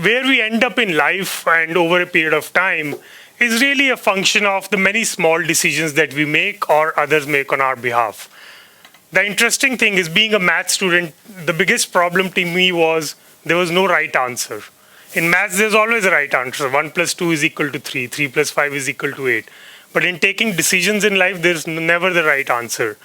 where we end up in life and over a period of time is really a function of the many small decisions that we make or others make on our behalf. The interesting thing is, being a math student, the biggest problem to me was there was no right answer. In maths, there's always a right answer. 1 plus 2 is equal to 3. 3 plus 5 is equal to 8. But in taking decisions in life, there's never the right answer.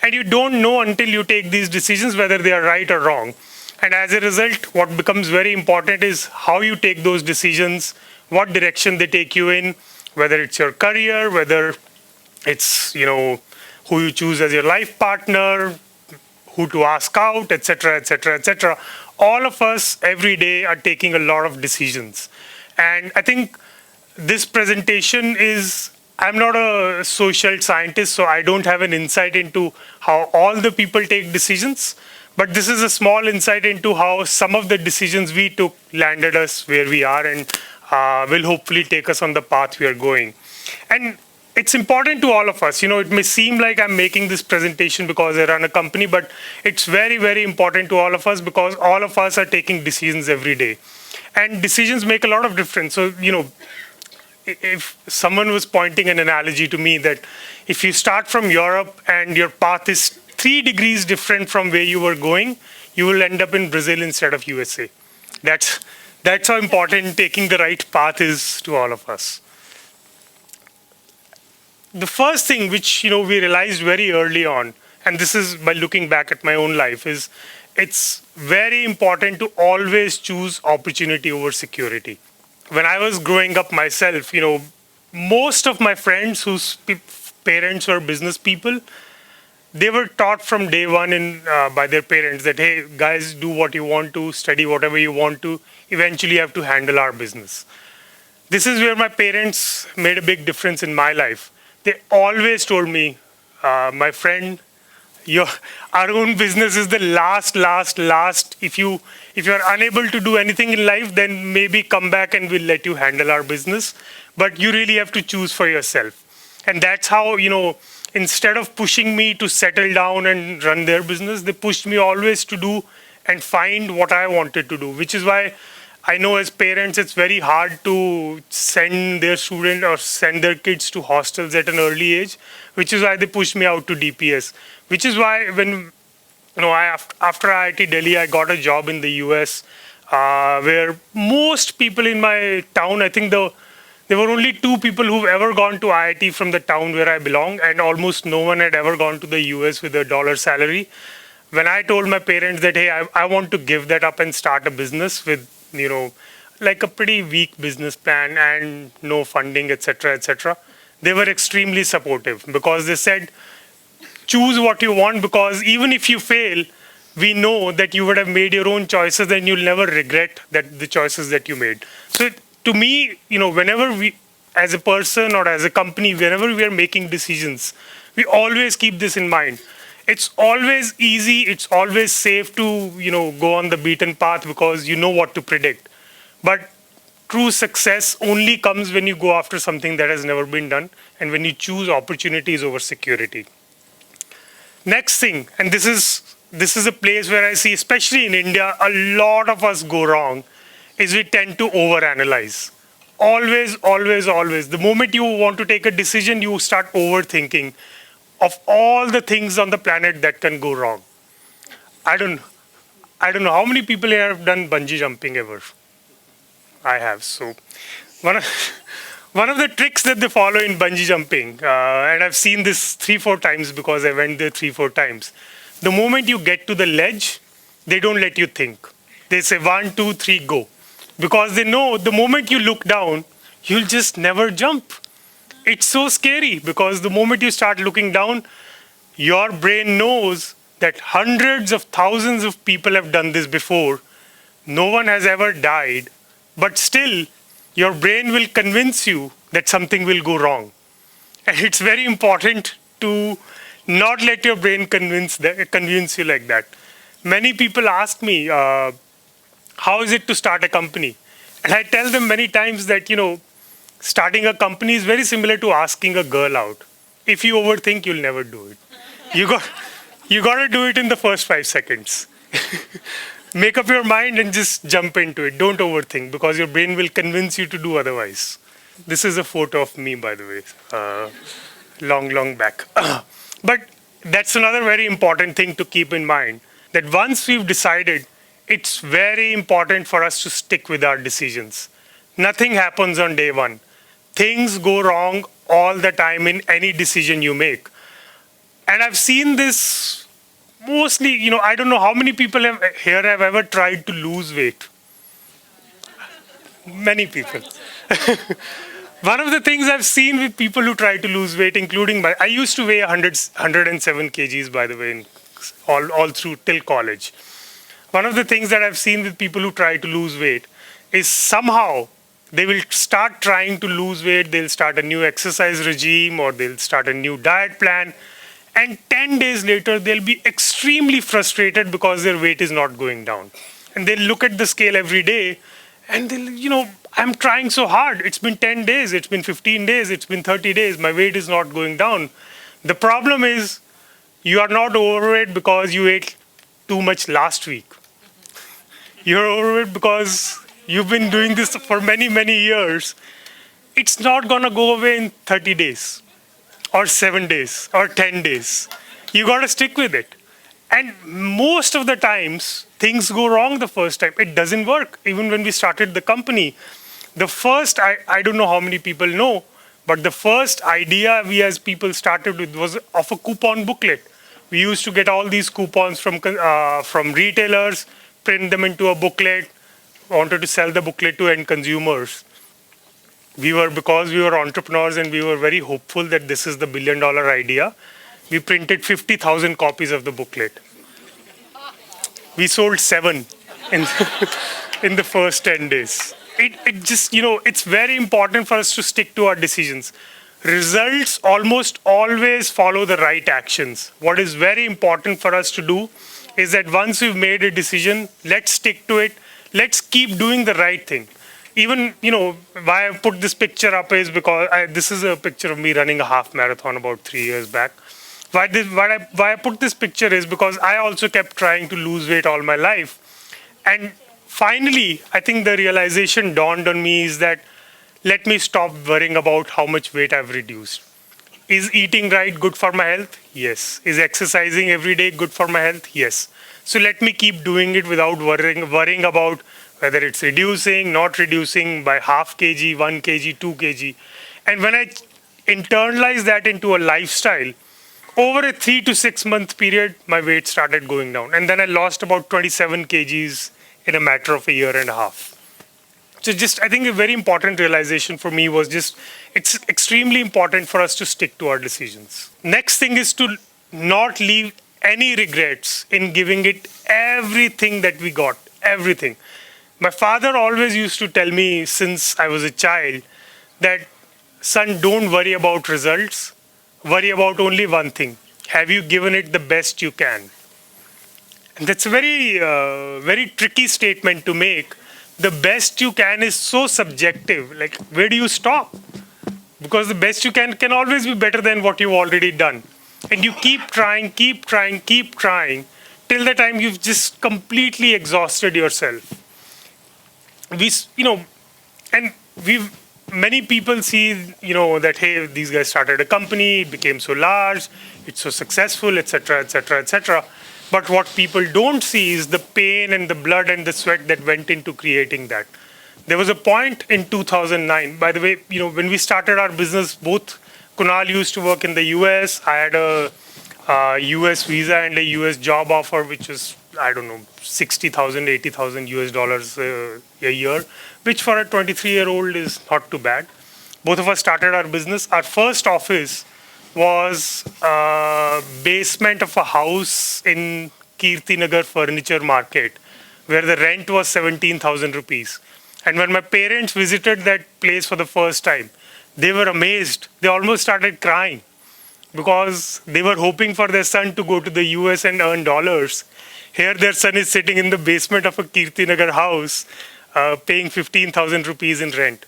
And you don't know until you take these decisions whether they are right or wrong. And as a result, what becomes very important is how you take those decisions, what direction they take you in, whether it's your career, whether it's, who you choose as your life partner, who to ask out, etc., etc., etc. All of us every day are taking a lot of decisions. And I think this presentation is, I'm not a social scientist, so I don't have an insight into how all the people take decisions. But this is a small insight into how some of the decisions we took landed us where we are and will hopefully take us on the path we are going. And it's important to all of us. It may seem like I'm making this presentation because I run a company, but it's very, very important to all of us because all of us are taking decisions every day. And decisions make a lot of difference. So, if someone was pointing an analogy to me that if you start from Europe and your path is 3 degrees different from where you were going, you will end up in Brazil instead of USA. That's how important taking the right path is to all of us. The first thing which we realized very early on, and this is by looking back at my own life, is it's very important to always choose opportunity over security. When I was growing up myself, most of my friends whose parents were business people, they were taught from day one by their parents that, hey, guys, do what you want to, study whatever you want to, eventually you have to handle our business. This is where my parents made a big difference in my life. They always told me, my friend, our own business is the last. If you're unable to do anything in life, then maybe come back and we'll let you handle our business. But you really have to choose for yourself. And that's how, instead of pushing me to settle down and run their business, they pushed me always to do and find what I wanted to do, which is why I know as parents, it's very hard to send their student or send their kids to hostels at an early age, which is why they pushed me out to DPS, which is why when, after IIT Delhi, I got a job in the US, where most people in my town, I think there were only 2 people who've ever gone to IIT from the town where I belong, and almost no one had ever gone to the US with a $1 salary. When I told my parents that, hey, I want to give that up and start a business with, like a pretty weak business plan and no funding, etc., etc., they were extremely supportive because they said, choose what you want because even if you fail, we know that you would have made your own choices and you'll never regret the choices that you made. So to me, whenever we, as a person or as a company, whenever we are making decisions, we always keep this in mind. It's always easy, it's always safe to, go on the beaten path because you know what to predict. But true success only comes when you go after something that has never been done and when you choose opportunities over security. Next thing, and this is a place where I see, especially in India, a lot of us go wrong, is we tend to overanalyze. Always. The moment you want to take a decision, you start overthinking of all the things on the planet that can go wrong. I don't know how many people here have done bungee jumping ever. I have. So one of the tricks that they follow in bungee jumping, and I've seen this 3-4 times because I went there 3-4 times. The moment you get to the ledge, they don't let you think. They say 1, 2, 3, go. Because they know the moment you look down, you'll just never jump. It's so scary because the moment you start looking down, your brain knows that hundreds of thousands of people have done this before. No one has ever died, but still your brain will convince you that something will go wrong. And it's very important to not let your brain convince you like that. Many people ask me, how is it to start a company? And I tell them many times that, starting a company is very similar to asking a girl out. If you overthink, you'll never do it. You got to do it in the first 5 seconds. Make up your mind and just jump into it. Don't overthink, because your brain will convince you to do otherwise. This is a photo of me, by the way, long back. But that's another very important thing to keep in mind, that once we've decided, it's very important for us to stick with our decisions. Nothing happens on day one. Things go wrong all the time in any decision you make. And I've seen this mostly, I don't know how many people here have ever tried to lose weight. Many people. One of the things I've seen with people who try to lose weight, including I used to weigh 107 kgs, by the way, all through till college. One of the things that I've seen with people who try to lose weight is somehow they will start trying to lose weight, they'll start a new exercise regime, or they'll start a new diet plan, and 10 days later, they'll be extremely frustrated because their weight is not going down. And they'll look at the scale every day, and they'll, I'm trying so hard. It's been 10 days, it's been 15 days, it's been 30 days, my weight is not going down. The problem is, you are not overweight because you ate too much last week. You're overweight because you've been doing this for many, many years. It's not gonna go away in 30 days, or 7 days, or 10 days. You gotta stick with it. And most of the times, things go wrong the first time. It doesn't work. Even when we started the company, the first, I don't know how many people know, but the first idea we as people started with was of a coupon booklet. We used to get all these coupons from retailers, print them into a booklet, wanted to sell the booklet to end consumers. Because we were entrepreneurs and we were very hopeful that this is the billion-dollar idea, we printed 50,000 copies of the booklet. We sold 7 in the first 10 days. It just, it's very important for us to stick to our decisions. Results almost always follow the right actions. What is very important for us to do is that once we've made a decision, let's stick to it. Let's keep doing the right thing. Even, why I put this picture up is because this is a picture of me running a half marathon about 3 years back. Why I put this picture is because I also kept trying to lose weight all my life. And finally, I think the realization dawned on me is that let me stop worrying about how much weight I've reduced. Is eating right good for my health? Yes. Is exercising every day good for my health? Yes. So let me keep doing it without worrying about whether it's reducing, not reducing by half kg, 1 kg, 2 kg. And when I internalize that into a lifestyle, over a 3 to 6 month period, my weight started going down. And then I lost about 27 kgs in a matter of a year and a half. So I think a very important realization for me was it's extremely important for us to stick to our decisions. Next thing is to not leave any regrets in giving it everything that we got, everything. My father always used to tell me since I was a child that, son, don't worry about results. Worry about only one thing. Have you given it the best you can? And that's a very tricky statement to make. The best you can is so subjective. Like, where do you stop? Because the best you can always be better than what you've already done. And you keep trying till the time you've just completely exhausted yourself. Many people see, that, hey, these guys started a company, it became so large, it's so successful, etc., etc., etc. But what people don't see is the pain and the blood and the sweat that went into creating that. There was a point in 2009, by the way, when we started our business, both Kunal used to work in the US. I had a US visa and a US job offer, which was, I don't know, 60,000, 80,000 US dollars a year, which for a 23-year-old is not too bad. Both of us started our business. Our first office was a basement of a house in Kirtinagar Furniture Market, where the rent was 17,000 rupees. And when my parents visited that place for the first time, they were amazed. They almost started crying because they were hoping for their son to go to the US and earn dollars. Here their son is sitting in the basement of a Kirtinagar house, paying 15,000 rupees in rent.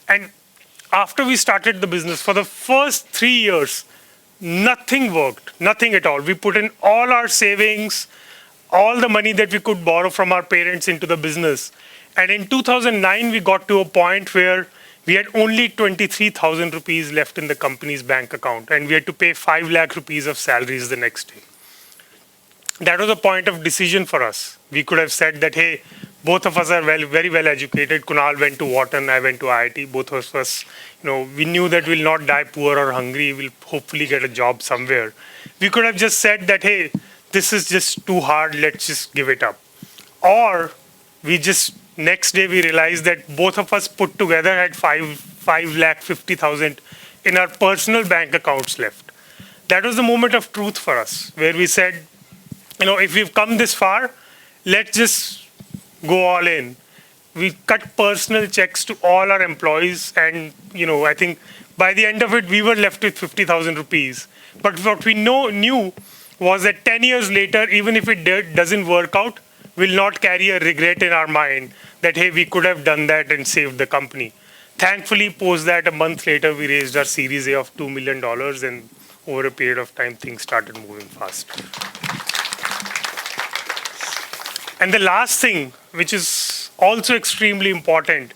And after we started the business, for the first 3 years, nothing worked, nothing at all. We put in all our savings, all the money that we could borrow from our parents into the business. And in 2009, we got to a point where we had only 23,000 rupees left in the company's bank account, and we had to pay 5 lakh rupees of salaries the next day. That was a point of decision for us. We could have said that, hey, both of us are very well educated. Kunal went to Wharton, I went to IIT. Both of us, we knew that we'll not die poor or hungry. We'll hopefully get a job somewhere. We could have just said that, hey, this is just too hard. Let's just give it up. Or next day we realized that both of us put together had 5 lakh 50,000 in our personal bank accounts left. That was the moment of truth for us, where we said, if we've come this far, let's just go all in. We cut personal checks to all our employees, and I think by the end of it, we were left with 50,000 rupees. But what we knew was that 10 years later, even if it doesn't work out, we'll not carry a regret in our mind that, hey, we could have done that and saved the company. Thankfully, post that, a month later, we raised our Series A of $2 million, and over a period of time, things started moving fast. And the last thing, which is also extremely important,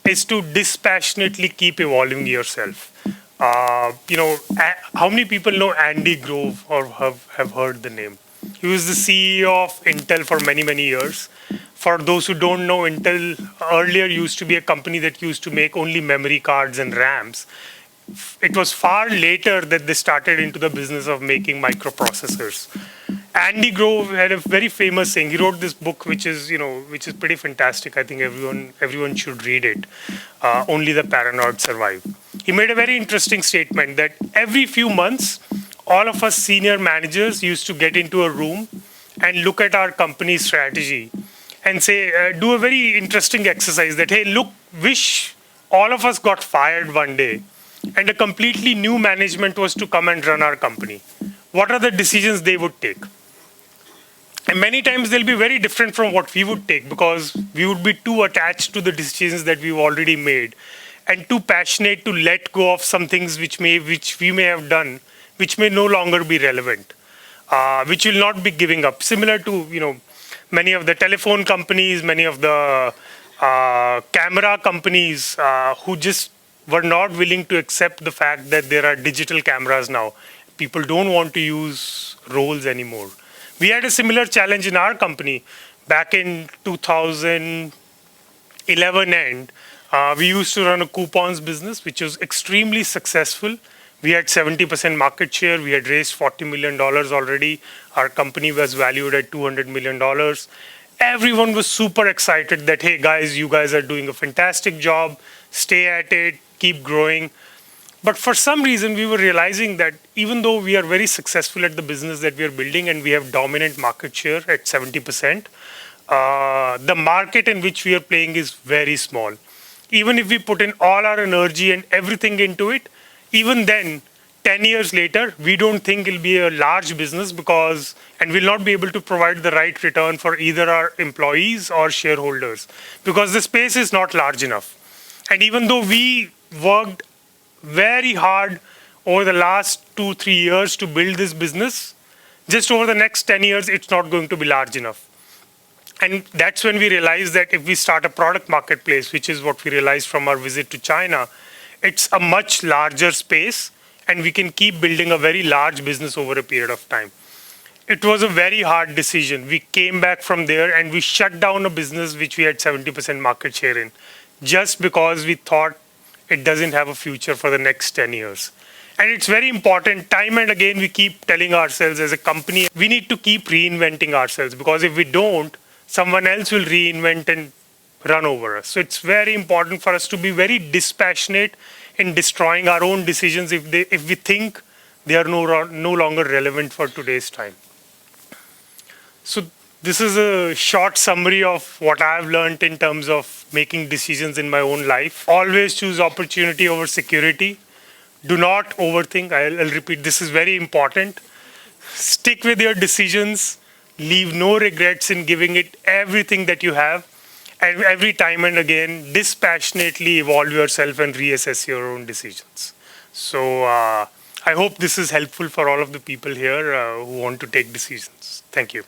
is to dispassionately keep evolving yourself. How many people know Andy Grove or have heard the name? He was the CEO of Intel for many, many years. For those who don't know, Intel earlier used to be a company that used to make only memory cards and RAMs. It was far later that they started into the business of making microprocessors. Andy Grove had a very famous saying. He wrote this book, which is pretty fantastic. I think everyone should read it. Only the Paranoid Survive. He made a very interesting statement that every few months, all of us senior managers used to get into a room and look at our company's strategy and say, do a very interesting exercise that, hey, look, wish all of us got fired one day and a completely new management was to come and run our company. What are the decisions they would take? And many times they'll be very different from what we would take, because we would be too attached to the decisions that we've already made and too passionate to let go of some things which we may have done, which may no longer be relevant, which will not be giving up. Similar to, many of the telephone companies, many of the camera companies who just were not willing to accept the fact that there are digital cameras now. People don't want to use rolls anymore. We had a similar challenge in our company back in 2011 end. We used to run a coupons business, which was extremely successful. We had 70% market share. We had raised $40 million already. Our company was valued at $200 million. Everyone was super excited that, hey, guys, you guys are doing a fantastic job. Stay at it. Keep growing. But for some reason, we were realizing that even though we are very successful at the business that we are building and we have dominant market share at 70%, the market in which we are playing is very small. Even if we put in all our energy and everything into it, even then, 10 years later, we don't think it'll be a large business and we'll not be able to provide the right return for either our employees or shareholders, because the space is not large enough. And even though we worked very hard over the last 2-3 years to build this business, just over the next 10 years, it's not going to be large enough. And that's when we realized that if we start a product marketplace, which is what we realized from our visit to China, it's a much larger space and we can keep building a very large business over a period of time. It was a very hard decision. We came back from there and we shut down a business which we had 70% market share in, just because we thought it doesn't have a future for the next 10 years. And it's very important, time and again, we keep telling ourselves as a company, we need to keep reinventing ourselves, because if we don't, someone else will reinvent and run over us. So it's very important for us to be very dispassionate in destroying our own decisions if we think they are no longer relevant for today's time. So this is a short summary of what I've learned in terms of making decisions in my own life. Always choose opportunity over security. Do not overthink. I'll repeat, this is very important. Stick with your decisions. Leave no regrets in giving it everything that you have. And every time and again, dispassionately evolve yourself and reassess your own decisions. So I hope this is helpful for all of the people here who want to take decisions. Thank you.